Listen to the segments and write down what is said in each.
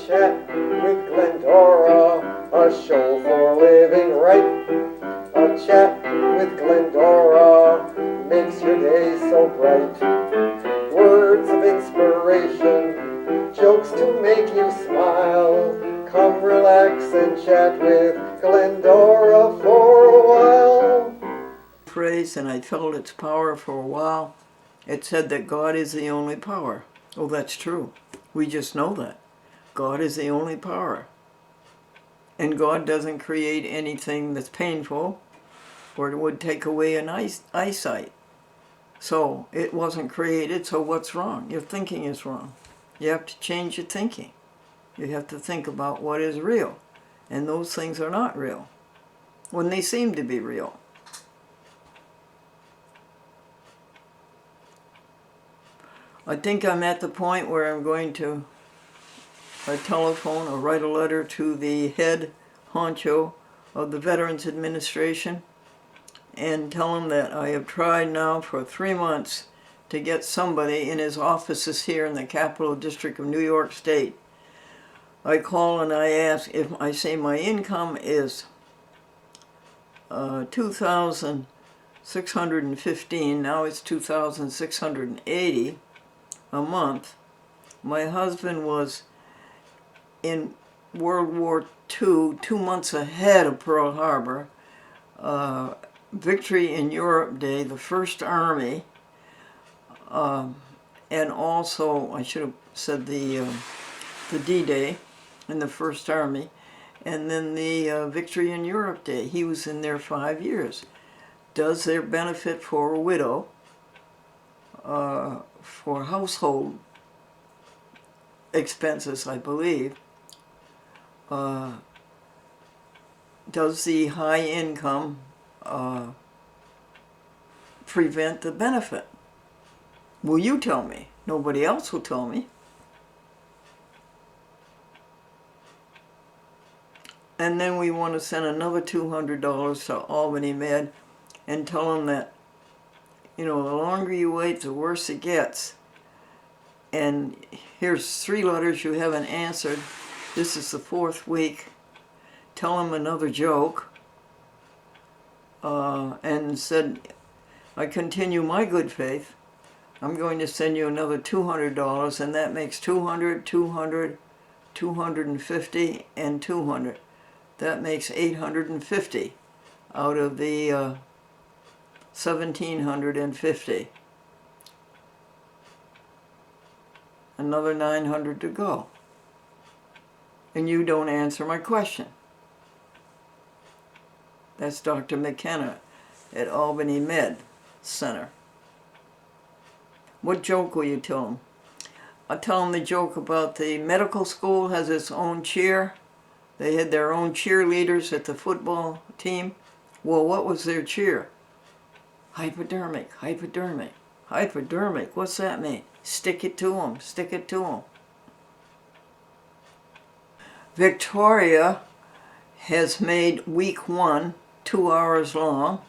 Chat with Glendora, a show for living right. A chat with Glendora makes your day so bright. Words of inspiration, jokes to make you smile. Come relax and chat with Glendora for a while. Phrase, and I felt its power for a while. It said that God is the only power. Oh, that's true. We just know that. God is the only power. And God doesn't create anything that's painful or it would take away an eyesight. So it wasn't created, so what's wrong? Your thinking is wrong. You have to change your thinking. You have to think about what is real. And those things are not real when they seem to be real. I think I'm at the point where I'm going to telephone or write a letter to the head honcho of the Veterans Administration and tell him that I have tried now for 3 months to get somebody in his offices here in the Capital District of New York State. I call and I ask if I say my income is $2,615, now it's $2,680 a month. My husband was in World War II, 2 months ahead of Pearl Harbor, Victory in Europe Day, the First Army, and also, I should have said the D-Day in the First Army, and then the Victory in Europe Day. He was in there 5 years. Does there benefit for a widow, for household expenses, I believe? Does the high income prevent the benefit? Will you tell me? Nobody else will tell me. And then we want to send another $200 to Albany Med and tell them that, you know, the longer you wait, the worse it gets. And here's 3 letters you haven't answered. This is the 4th week. Tell them another joke. And said, I continue my good faith. I'm going to send you another $200, and that makes 200, 200, 250, and 200. That makes 850 out of the 1,750. Another 900 to go. And you don't answer my question. That's Dr. McKenna at Albany Med Center. What joke will you tell them? I'll tell them the joke about the medical school has its own cheer. They had their own cheerleaders at the football team. Well, what was their cheer? Hypodermic, hypodermic, hypodermic. What's that mean? Stick it to them, stick it to them. Victoria has made week 1 2 hours long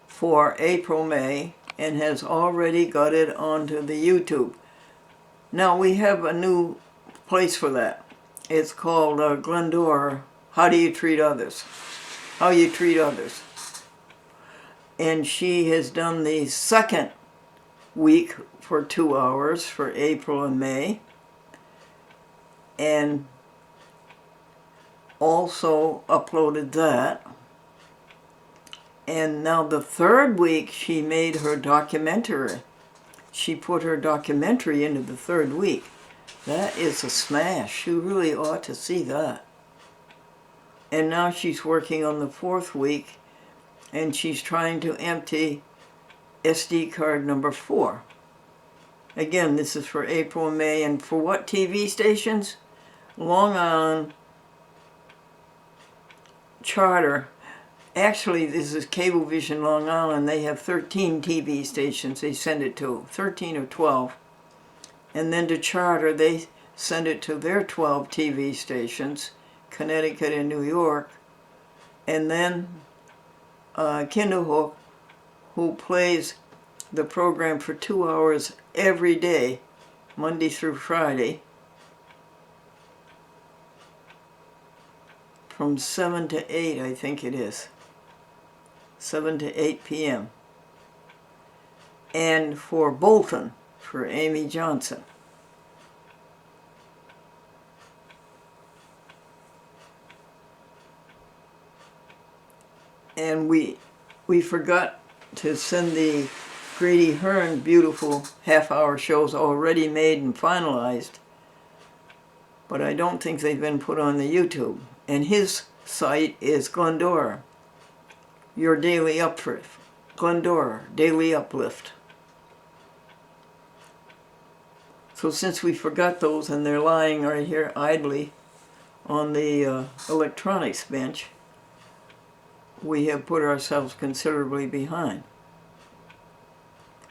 for April, May, and has already got it onto the YouTube. Now we have a new place for that. It's called Glendora, How Do You Treat Others? How You Treat Others. And she has done the 2nd week for 2 hours for April and May. And also uploaded that. And now the 3rd week she made her documentary. She put her documentary into the 3rd week. That is a smash. You really ought to see that. And now she's working on the 4th week, and she's trying to empty SD card number 4. Again, this is for April and May, and for what TV stations? Long Island, Charter. Actually, this is Cablevision Long Island. They have 13 TV stations they send it to, 13 or 12. And then to Charter, they send it to their 12 TV stations, Connecticut and New York. And then Kinderhook, who plays the program for 2 hours every day, Monday through Friday. from 7 to 8, I think it is. 7 to 8 p.m. And for Bolton, for Amy Johnson. And we forgot to send the Grady Hearn beautiful half-hour shows already made and finalized, but I don't think they've been put on the YouTube. And his site is Glendora, your daily uplift. Glendora, daily uplift. So since we forgot those and they're lying right here idly on the electronics bench, we have put ourselves considerably behind.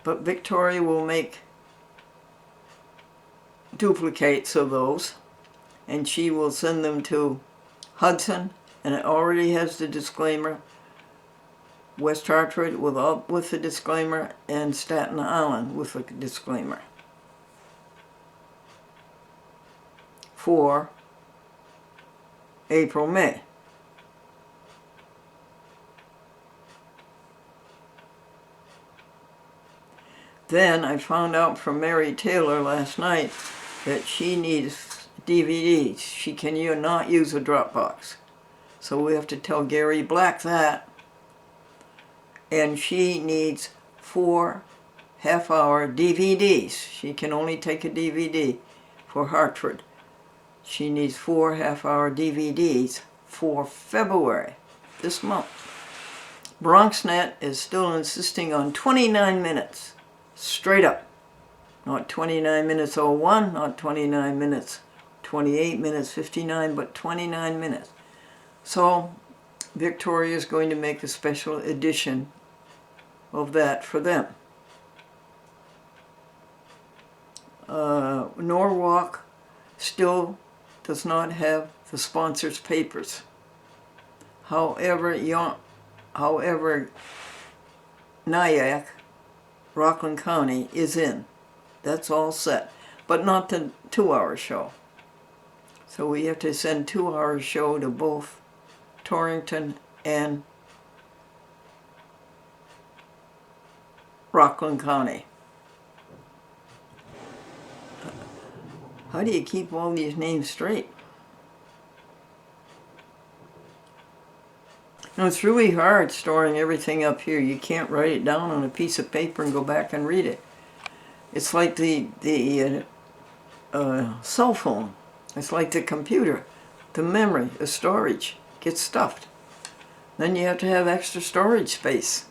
But Victoria will make duplicates of those, and she will send them to Hudson, and it already has the disclaimer, West Hartford with the disclaimer, and Staten Island with the disclaimer. For April, May. Then I found out from Mary Taylor last night that she needs DVDs. She can not use a Dropbox. So we have to tell Gary Black that. And she needs 4 half-hour DVDs. She can only take a DVD for Hartford. She needs 4 half-hour DVDs for February, this month. BronxNet is still insisting on 29 minutes. Straight up. Not 29 minutes 01, not 29 minutes 28 minutes 59, but 29 minutes. So Victoria is going to make a special edition of that for them. Norwalk still does not have the sponsor's papers. However, Nyack, Rockland County, is in. That's all set. But not the 2-hour show. So we have to send 2-hour show to both Torrington and Rockland County. How do you keep all these names straight? No, it's really hard storing everything up here. You can't write it down on a piece of paper and go back and read it. It's like the cell phone. It's like the computer. The memory, the storage gets stuffed. Then you have to have extra storage space.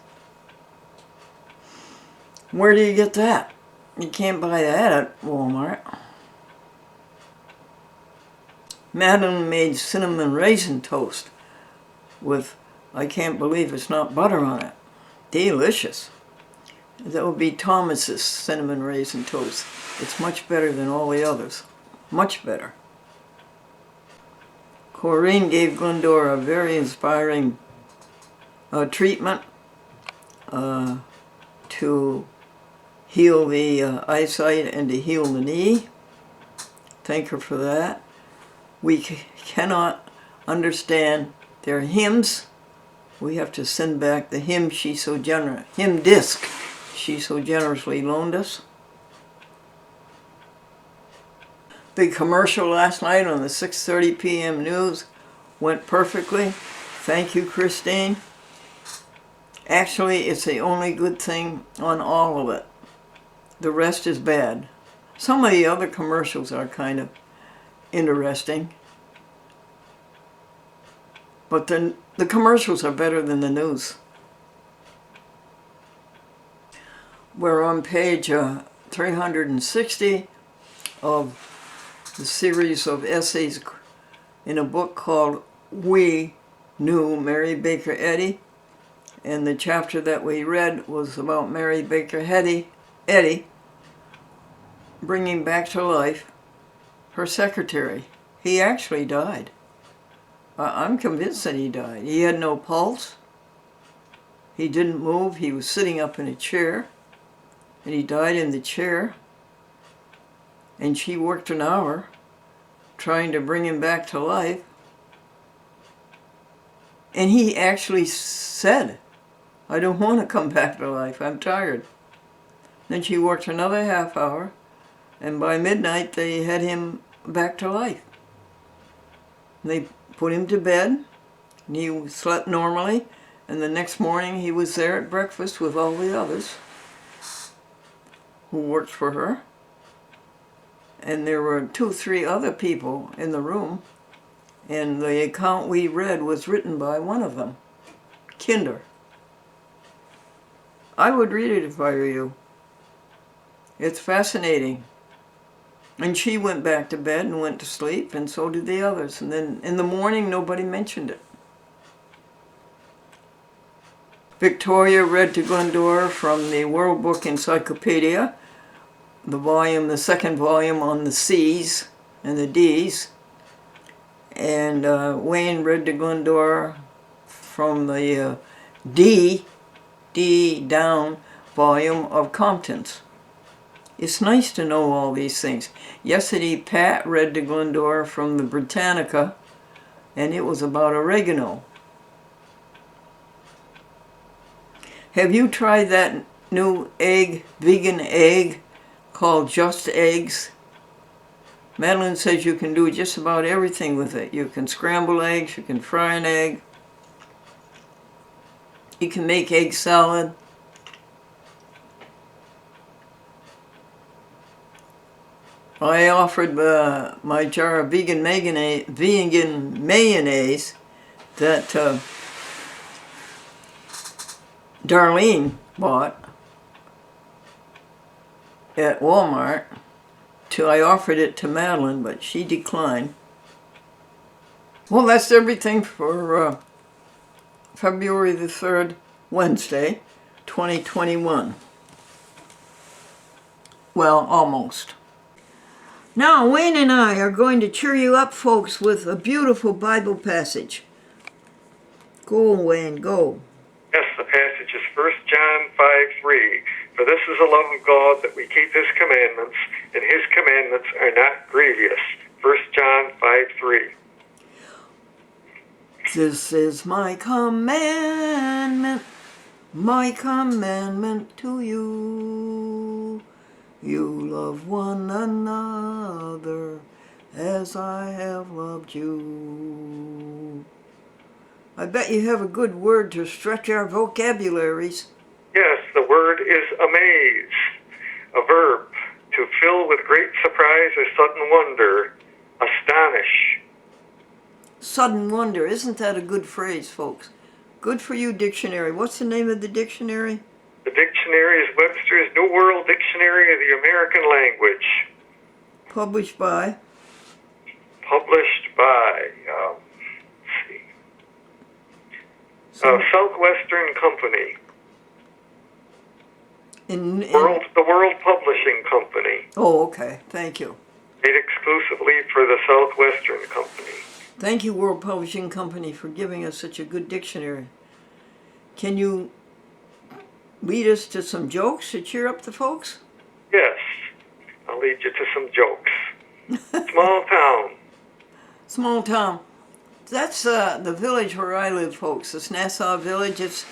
Where do you get that? You can't buy that at Walmart. Madeline made cinnamon raisin toast with, I can't believe it's not butter on it. Delicious. That would be Thomas's cinnamon raisin toast. It's much better than all the others. Much better. Corrine gave Glendora a very inspiring treatment to heal the eyesight and to heal the knee. Thank her for that. We cannot understand their hymns. We have to send back the hymn hymn disc she so generously loaned us. The commercial last night on the 6:30 p.m. news went perfectly. Thank you, Christine. Actually, it's the only good thing on all of it. The rest is bad. Some of the other commercials are kind of interesting. But the commercials are better than the news. We're on page 360 of the series of essays in a book called We Knew Mary Baker Eddy. And the chapter that we read was about Mary Baker Eddy bringing back to life her secretary. He actually died. I'm convinced that he died. He had no pulse. He didn't move. He was sitting up in a chair. And he died in the chair. And she worked an hour trying to bring him back to life. And he actually said, I don't want to come back to life. I'm tired. Then she worked another half hour, and by midnight they had him back to life. They put him to bed, and he slept normally, and the next morning he was there at breakfast with all the others who worked for her. And there were 2, 3 other people in the room, and the account we read was written by one of them, Kinder. I would read it if I were you. It's fascinating. And she went back to bed and went to sleep, and so did the others. And then in the morning, nobody mentioned it. Victoria read to Glendora from the World Book Encyclopedia, the second volume on the C's and the D's. And Wayne read to Glendora from the D down volume of Compton's. It's nice to know all these things. Yesterday, Pat read to Glendora from the Britannica, and it was about oregano. Have you tried that new vegan egg called Just Eggs? Madeline says you can do just about everything with it. You can scramble eggs, you can fry an egg, you can make egg salad. I offered my jar of vegan mayonnaise that Darlene bought at Walmart. I offered it to Madeline, but she declined. Well, that's everything for February the 3rd, Wednesday, 2021. Well, almost. Now, Wayne and I are going to cheer you up, folks, with a beautiful Bible passage. Go, Wayne, go. Yes, the passage is 1 John 5:3. For this is the love of God, that we keep his commandments, and his commandments are not grievous. 1 John 5:3. This is my commandment to you. You love one another as I have loved you. I bet you have a good word to stretch our vocabularies. Yes, the word is amaze, a verb to fill with great surprise or sudden wonder, astonish. Sudden wonder, isn't that a good phrase, folks? Good for you, dictionary. What's the name of the dictionary? The dictionary is Webster's New World Dictionary of the American Language. Published by? Southwestern Company. The World Publishing Company. Oh, okay. Thank you. Made exclusively for the Southwestern Company. Thank you, World Publishing Company, for giving us such a good dictionary. Can you lead us to some jokes to cheer up the folks? Yes. I'll lead you to some jokes. Small town. Small town. That's the village where I live, folks. It's Nassau Village. It's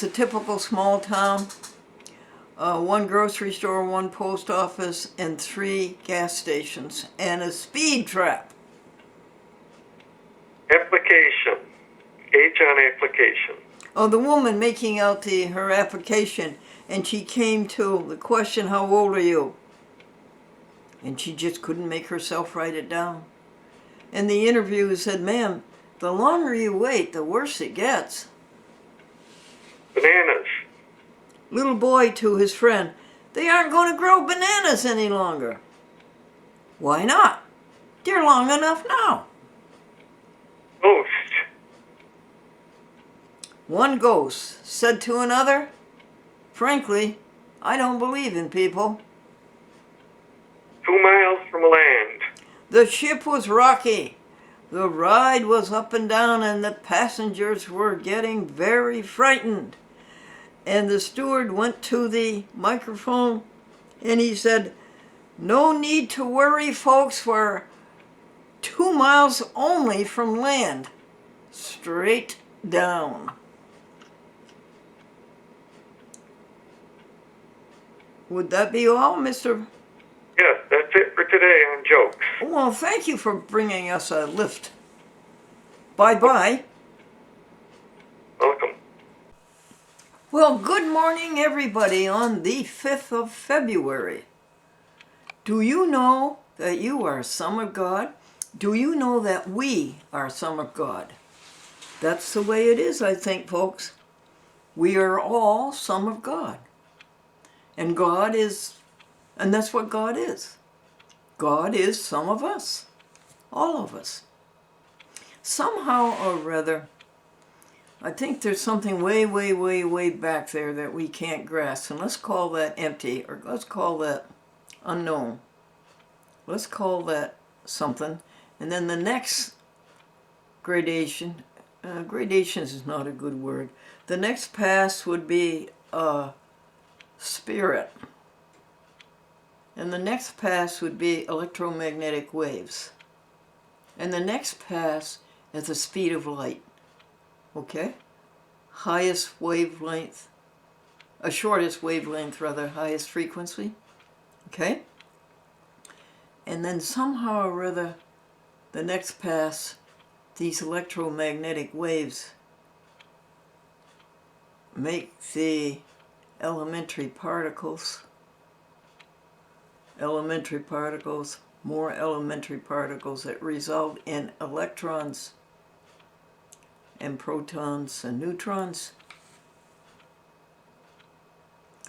a typical small town. 1 grocery store, 1 post office, and 3 gas stations, and a speed trap. Application. Age on application. Oh, the woman making out her application, and she came to the question, how old are you? And she just couldn't make herself write it down. And the interviewer said, ma'am, the longer you wait, the worse it gets. Bananas. Little boy to his friend, they aren't going to grow bananas any longer. Why not? They're long enough now. Ghost. One ghost said to another, frankly, I don't believe in people. 2 miles from land. The ship was rocky. The ride was up and down, and the passengers were getting very frightened. And the steward went to the microphone and he said, no need to worry, folks, we're 2 miles only from land. Straight down. Would that be all, Mr.? Yes, that's it for today on jokes. Well, thank you for bringing us a lift. Bye-bye. Welcome. Well, good morning, everybody, on the 5th of February. Do you know that you are some of God? Do you know that we are some of God? That's the way it is, I think, folks. We are all some of God. And God is, and that's what God is. God is some of us. All of us. Somehow or other, I think there's something way, way, way, way back there that we can't grasp. And let's call that empty, or let's call that unknown. Let's call that something. And then the next gradation is not a good word. The next pass would be spirit. And the next pass would be electromagnetic waves. And the next pass at the speed of light. Okay? Highest wavelength, shortest wavelength rather, highest frequency. Okay? And then somehow or other, the next pass, these electromagnetic waves make the elementary particles, more elementary particles that result in electrons and protons and neutrons.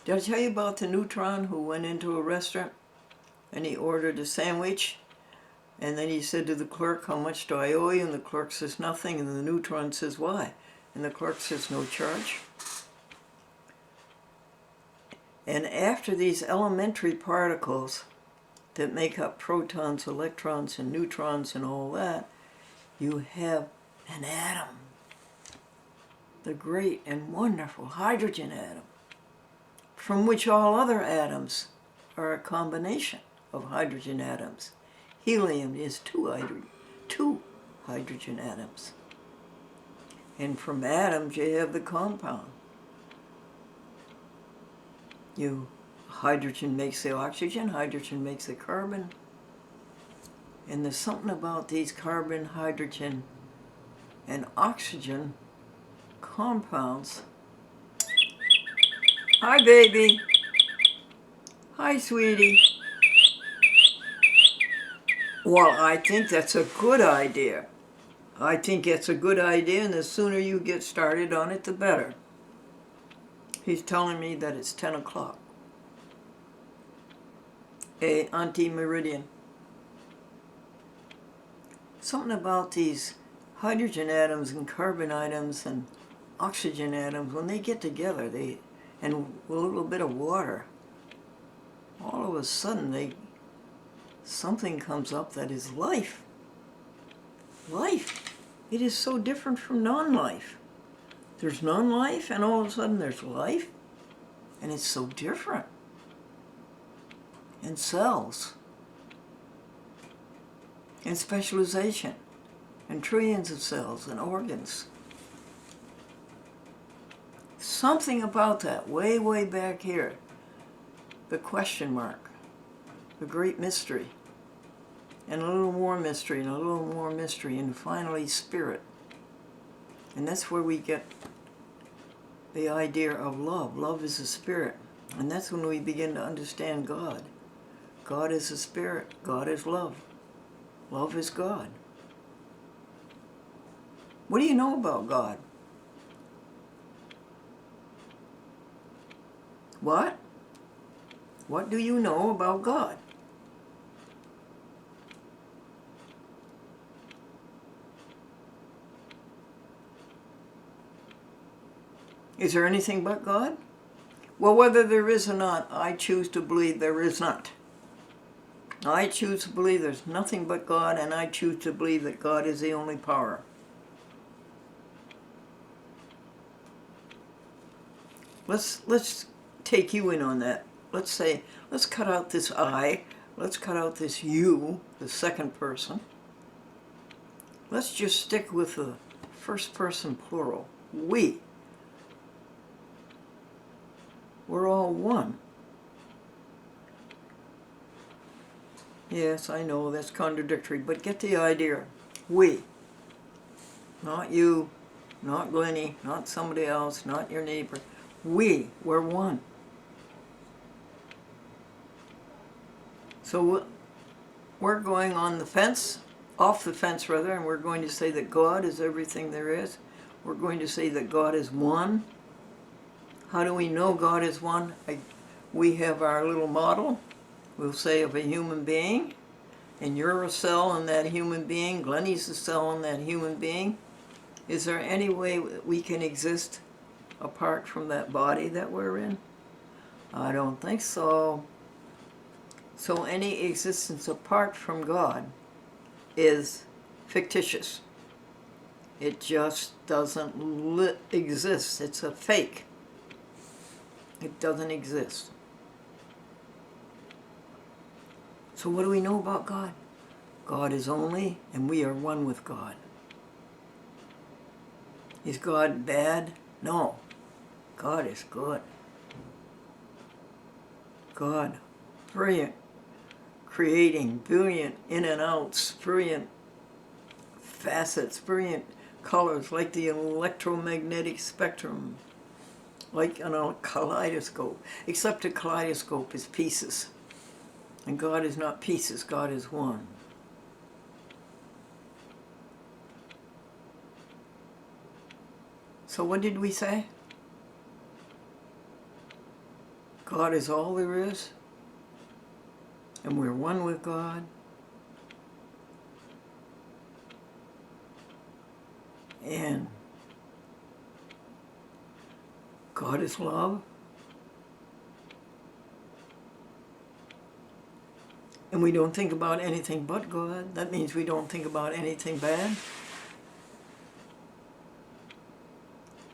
Did I tell you about the neutron who went into a restaurant and he ordered a sandwich? And then he said to the clerk, "How much do I owe you?" And the clerk says, "Nothing." And the neutron says, "Why?" And the clerk says, "No charge." And after these elementary particles that make up protons, electrons, and neutrons and all that, you have an atom. The great and wonderful hydrogen atom, from which all other atoms are a combination of hydrogen atoms. Helium is two hydrogen atoms. And from atoms you have the compound. Hydrogen makes the oxygen, hydrogen makes the carbon. And there's something about these carbon, hydrogen, and oxygen compounds. Hi, baby. Hi, sweetie. Well, I think that's a good idea. I think it's a good idea, and the sooner you get started on it, the better. He's telling me that it's 10 o'clock. Anti-meridian. Something about these hydrogen atoms and carbon atoms and oxygen atoms, when they get together, and a little bit of water, all of a sudden something comes up that is life. Life. It is so different from non-life. There's non-life, and all of a sudden there's life, and it's so different. And cells, and specialization, and trillions of cells and organs. Something about that, way, way back here. The question mark, the great mystery, and a little more mystery, and a little more mystery, and finally spirit. And that's where we get the idea of love. Love is a spirit. And that's when we begin to understand God. God is a spirit. God is love. Love is God. What do you know about God? What? What do you know about God? Is there anything but God? Well, whether there is or not, I choose to believe there is not. I choose to believe there's nothing but God, and I choose to believe that God is the only power. Let's take you in on that. Let's say, let's cut out this I, let's cut out this you, the second person. Let's just stick with the first person plural. We. We're all one. Yes, I know that's contradictory, but get the idea. We. Not you, not Glennie, not somebody else, not your neighbor. We're one. So we're going on the fence, off the fence rather, and we're going to say that God is everything there is. We're going to say that God is one. How do we know God is one? We have our little model, we'll say, of a human being, and you're a cell in that human being, Glennie's a cell in that human being. Is there any way we can exist apart from that body that we're in? I don't think so. So any existence apart from God is fictitious. It just doesn't exist. It's a fake. It doesn't exist. So what do we know about God? God is only, and we are one with God. Is God bad? No. God is good. God, brilliant, creating, brilliant in and outs, brilliant facets, brilliant colors, like the electromagnetic spectrum, like a kaleidoscope, except a kaleidoscope is pieces. And God is not pieces, God is one. So what did we say? God is all there is, and we're one with God. And God is love. And we don't think about anything but God. That means we don't think about anything bad.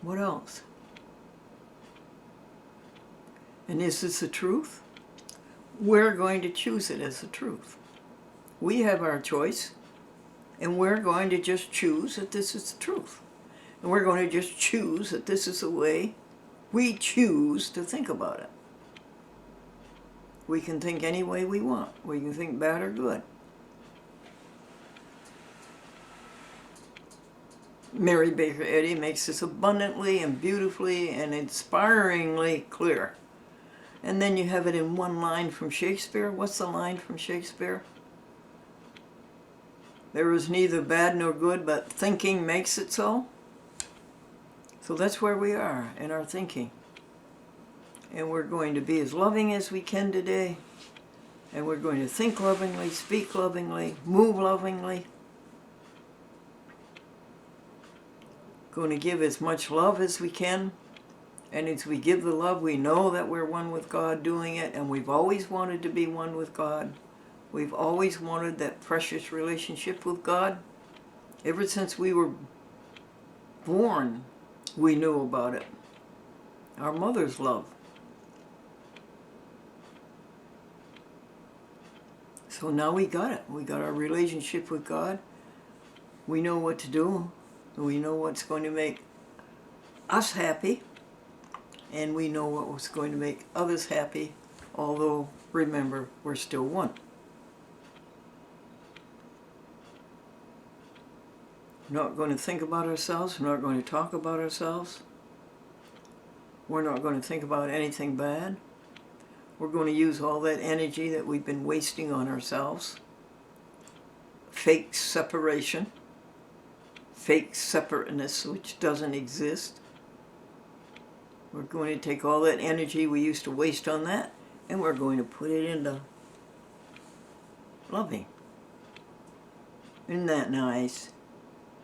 What else? And is this the truth? We're going to choose it as the truth. We have our choice, and we're going to just choose that this is the truth. And we're going to just choose that this is the way we choose to think about it. We can think any way we want. We can think bad or good. Mary Baker Eddy makes this abundantly and beautifully and inspiringly clear. And then you have it in one line from Shakespeare. What's the line from Shakespeare? There is neither bad nor good, but thinking makes it so. So that's where we are in our thinking. And we're going to be as loving as we can today. And we're going to think lovingly, speak lovingly, move lovingly. Going to give as much love as we can. And as we give the love, we know that we're one with God doing it. And we've always wanted to be one with God. We've always wanted that precious relationship with God. Ever since we were born, we knew about it. Our mother's love. So now we got it. We got our relationship with God. We know what to do. We know what's going to make us happy. And we know what's going to make others happy. Although, remember, we're still one. We're not going to think about ourselves. We're not going to talk about ourselves. We're not going to think about anything bad. We're going to use all that energy that we've been wasting on ourselves. Fake separation. Fake separateness, which doesn't exist. We're going to take all that energy we used to waste on that, and we're going to put it into loving. Isn't that nice?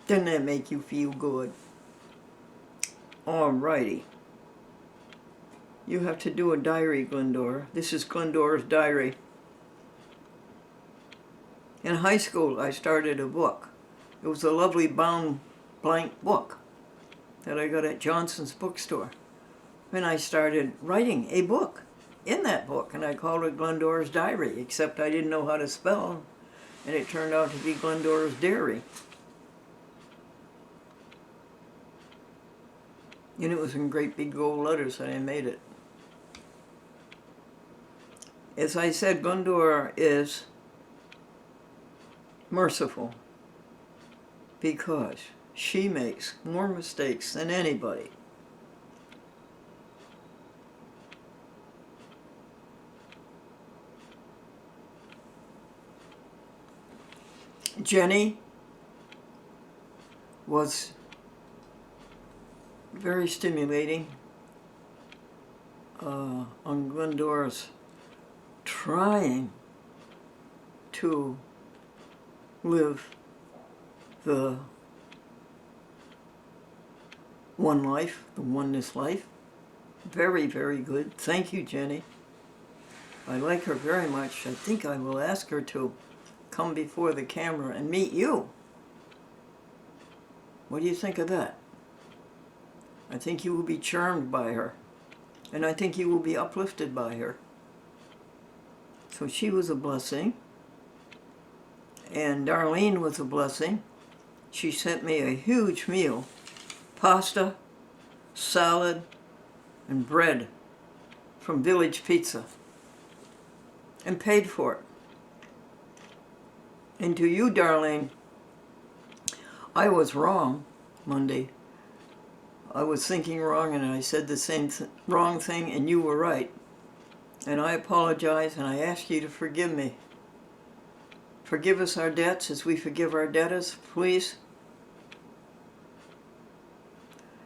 Doesn't that make you feel good? Alrighty. You have to do a diary, Glendora. This is Glendora's diary. In high school, I started a book. It was a lovely bound blank book that I got at Johnson's bookstore. And I started writing a book in that book, and I called it Glendora's Diary, except I didn't know how to spell, and it turned out to be Glendora's Dairy. And it was in great big gold letters that I made it. As I said, Glendora is merciful because she makes more mistakes than anybody. Jenny was very stimulating on Glendora's trying to live the one life, the oneness life. Very, very good. Thank you, Jenny. I like her very much. I think I will ask her to come before the camera and meet you. What do you think of that? I think you will be charmed by her. And I think you will be uplifted by her. So she was a blessing. And Darlene was a blessing. She sent me a huge meal. Pasta, salad, and bread from Village Pizza. And paid for it. And to you, Darlene, I was wrong Monday. I was thinking wrong and I said the same wrong thing and you were right. And I apologize and I ask you to forgive me. Forgive us our debts as we forgive our debtors, please.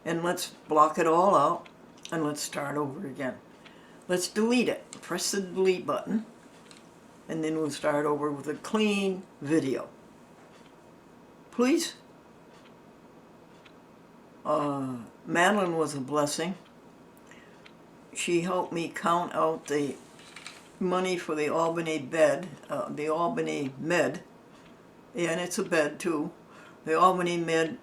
And let's block it all out and let's start over again. Let's delete it. Press the delete button and then we'll start over with a clean video. Please? Madeline was a blessing. She helped me count out the money for the Albany bed, the Albany Med, and it's a bed too, the Albany Med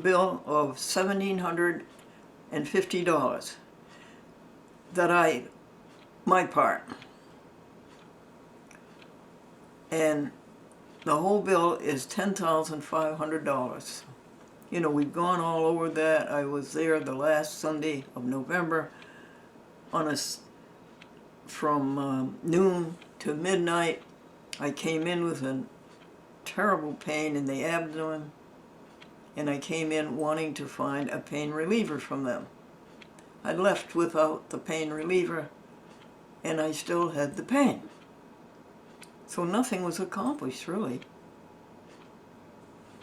bill of $1,750 that my part. And the whole bill is $10,500. You know, we've gone all over that. I was there the last Sunday of November from noon to midnight. I came in with a terrible pain in the abdomen, and I came in wanting to find a pain reliever from them. I left without the pain reliever, and I still had the pain. So nothing was accomplished, really.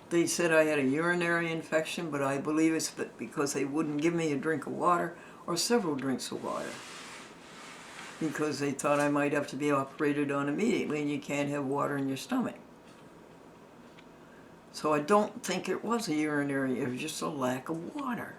They said I had a urinary infection, but I believe it's because they wouldn't give me a drink of water or several drinks of water. Because they thought I might have to be operated on immediately and you can't have water in your stomach. So I don't think it was a urinary, it was just a lack of water.